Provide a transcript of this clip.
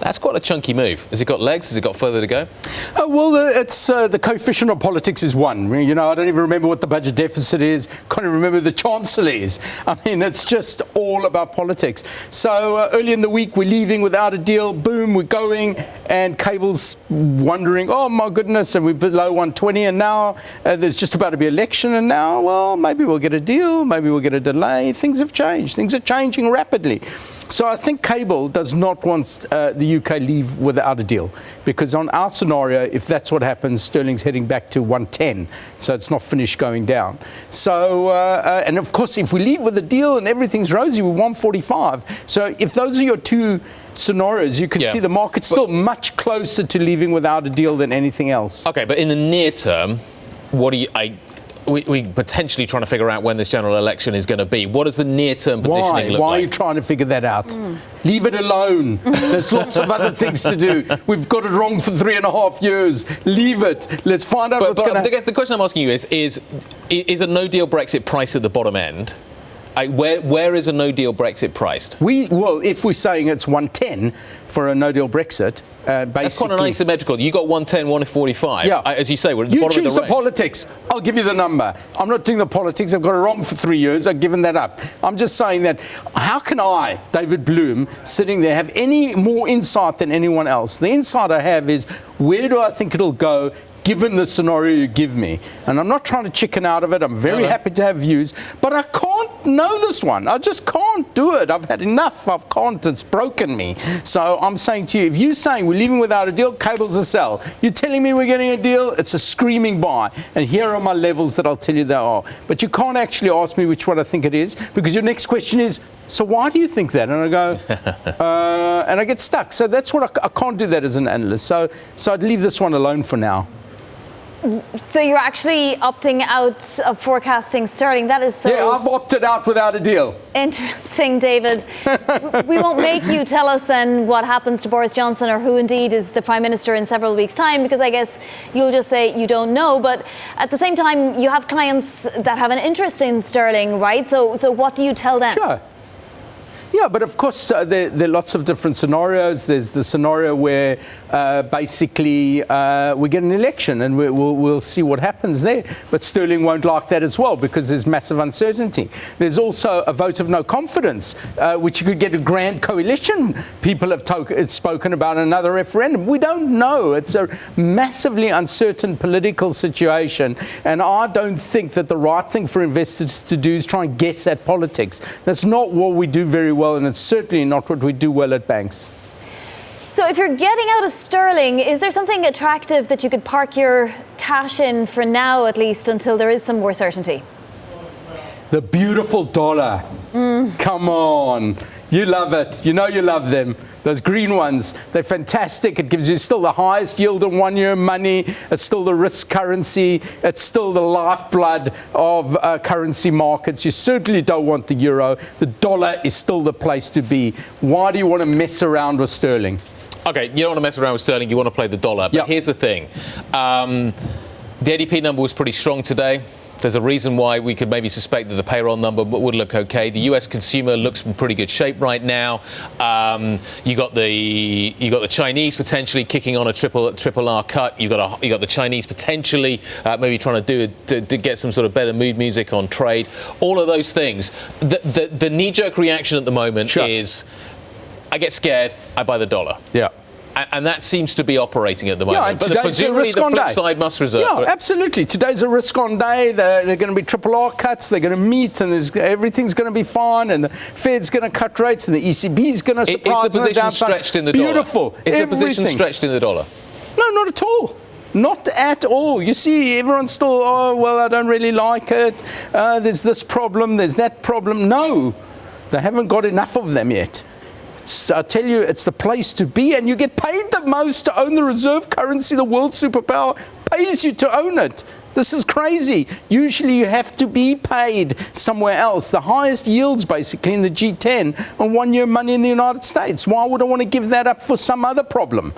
That's quite a chunky move. Has it got legs? Has it got further to go? It's the coefficient of politics is one. You know, I don't even remember what the budget deficit is. Can't even remember the chancellor is. I mean, it's just all about politics. So early in the week, we're leaving without a deal. Boom, we're going. And cable's wondering, oh, my goodness, and we're below 120. And now there's just about to be election. And now, well, maybe we'll get a deal. Maybe we'll get a delay. Things have changed. Things are changing rapidly. So I think cable does not want the UK leave without a deal, because on our scenario, if that's what happens, sterling's heading back to 110, so it's not finished going down. So, and of course, if we leave with a deal and everything's rosy, we're 145. So if those are your two scenarios, you can see the market's still much closer to leaving without a deal than anything else. Okay, but in the near term, what do you... We potentially trying to figure out when this general election is going to be. What does the near-term positioning look like? Why are you trying to figure that out? Leave it alone. There's lots of other things to do. We've got it wrong for 3.5 years. Leave it. Let's find out what's going to happen. The question I'm asking you is a no-deal Brexit priced at the bottom end? Where is a no-deal Brexit priced? Well, if we're saying it's 110 for a no-deal Brexit, basically... That's quite an asymmetrical. You got 110, 145. Yeah. As you say, we're at the bottom of the range. You choose the politics. I'll give you the number. I'm not doing the politics. I've got it wrong for 3 years. I've given that up. I'm just saying that how can I, David Bloom, sitting there, have any more insight than anyone else? The insight I have is, where do I think it'll go given the scenario you give me? And I'm not trying to chicken out of it. I'm very happy to have views, but I can't know this one. I just can't do it. I've had enough. I can't. It's broken me. So I'm saying to you, if you're saying we're leaving without a deal, cable's a sell. You're telling me we're getting a deal, it's a screaming buy. And here are my levels that I'll tell you they are. But you can't actually ask me which one I think it is, because your next question is, so why do you think that? And I go, and I get stuck. So that's what I can't do that as an analyst. So I'd leave this one alone for now. So you're actually opting out of forecasting sterling. That is so... Yeah, I've opted out without a deal. Interesting, David. We won't make you tell us then what happens to Boris Johnson or who indeed is the Prime Minister in several weeks' time, because I guess you'll just say you don't know. But at the same time, you have clients that have an interest in sterling, right? So what do you tell them? Sure. Yeah, but of course, there are lots of different scenarios. There's the scenario where basically we get an election and we'll see what happens there. But sterling won't like that as well, because there's massive uncertainty. There's also a vote of no confidence, which you could get a grand coalition. People have spoken about another referendum. We don't know. It's a massively uncertain political situation. And I don't think that the right thing for investors to do is try and guess at politics. That's not what we do very well. And it's certainly not what we do well at banks. So if you're getting out of sterling, is there something attractive that you could park your cash in for now, at least, until there is some more certainty? The beautiful dollar. Come on. You love it. You know you love them. Those green ones, they're fantastic. It gives you still the highest yield on 1 year money. It's still the risk currency. It's still the lifeblood of currency markets. You certainly don't want the euro. The dollar is still the place to be. Why do you want to mess around with sterling? Okay, you don't want to mess around with sterling. You want to play the dollar. But here's the thing. The ADP number was pretty strong today. There's a reason why we could maybe suspect that the payroll number would look okay. The US consumer looks in pretty good shape right now. You got the Chinese potentially kicking on a triple R cut. You got the Chinese potentially maybe trying to get some sort of better mood music on trade. All of those things. The knee-jerk reaction at the moment is, I get scared, I buy the dollar. Yeah. And that seems to be operating at the moment. Yeah, but presumably the flip side must reserve. Yeah, absolutely. Today's a risk-on day. They're going to be triple R cuts. They're going to meet, and everything's going to be fine. And the Fed's going to cut rates, and the ECB's going to surprise. Is the position stretched in the dollar? Beautiful. Is the position stretched in the dollar? No, not at all. Not at all. You see, everyone's still, oh, well, I don't really like it. There's this problem. There's that problem. No, they haven't got enough of them yet. I tell you, it's the place to be, and you get paid the most to own the reserve currency. The world superpower pays you to own it. This is crazy. Usually you have to be paid somewhere else. The highest yields basically in the G10 on 1 year money in the United States. Why would I want to give that up for some other problem?